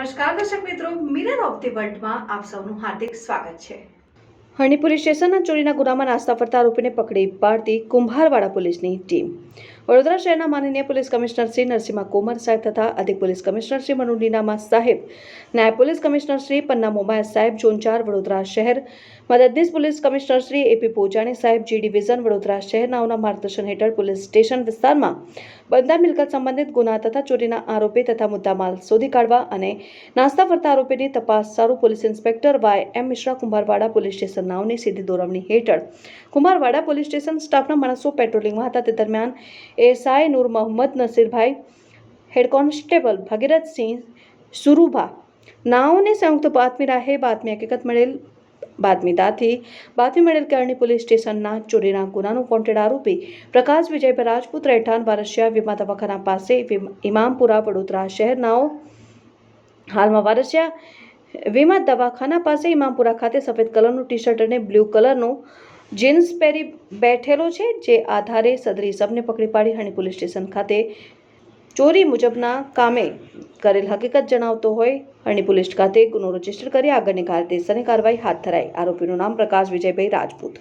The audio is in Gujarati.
નમસ્કાર દર્શક મિત્રો, મિરર ઓફ ધી વર્લ્ડમાં આપ સૌનું હાર્દિક સ્વાગત છે। હરણી પોલીસ સ્ટેશનના ચોરીના ગુનામાં નાસ્તા ફરતા આરોપીને પકડી પાડતી કુંભારવાડા પોલીસની ટીમ। વડોદરા શહેરના માનનીય પોલીસ કમિશનર શ્રી નરસિંહ કુમાર સાહેબ તથા અધિક પોલીસ કમિશનર શ્રી મનુ નીનામા સાહેબ, નાયબ પોલીસ કમિશનર શ્રી પન્ના મોમાયા સાહેબ ઝોન 4 વડોદરા શહેર, મદદનીશ પોલીસ કમિશનર શ્રી એપી પોજાણી સાહેબ જી ડિવિઝન વડોદરા શહેરનાઓના માર્ગદર્શન હેઠળ પોલીસ સ્ટેશન વિસ્તારમાં બંધા મિલકત સંબંધિત ગુના તથા ચોરીના આરોપી તથા મુદ્દામાલ શોધી કાઢવા અને નાસ્તા ફરતા આરોપીની તપાસ સારું પોલીસ ઇન્સ્પેક્ટર વાય એમ મિશ્રા કુંભારવાડા પોલીસ સ્ટેશન નાઓની સીધી દોરવણી હેઠળ કુંભારવાડા પોલીસ સ્ટેશન સ્ટાફના માણસો પેટ્રોલિંગમાં હતા। તે દરમિયાન એએસઆઈ નૂર મોહમ્મદ નસીરભાઈ, હેડ કોન્સ્ટેબલ ભગીરથસિંહ સુરુભા નાઓને સંયુક્ત બાતમી રાહે બાતમી મળેલ કે હરણી પોલીસ સ્ટેશનના ચોરીના ગુનાનો વોન્ટેડ આરોપી પ્રકાશ વિજયભાઈ રાજપૂત રહેઠાણ વારસિયા વીમા દવાખાના પાસે ઇમામપુરા વડોદરા શહેરનાઓ હાલમાં વારસિયા વીમા દવાખાના પાસે ઇમામપુરા ખાતે સફેદ કલરનું ટી શર્ટ અને બ્લુ કલરનું જીન્સ પહેરી બેઠેલો છે, જે આધારે સદરી ઇસમને પકડી પાડી હરણી પોલીસ સ્ટેશન ખાતે ચોરી મુજબના કામે કરેલ હકીકત જણાવતો હોય હરણી પોલીસ ખાતે ગુનો રજીસ્ટર કરી આગળની કાયદેસરની કાર્યવાહી હાથ ધરાઈ। આરોપીનું નામ પ્રકાશ વિજયભાઈ રાજપૂત।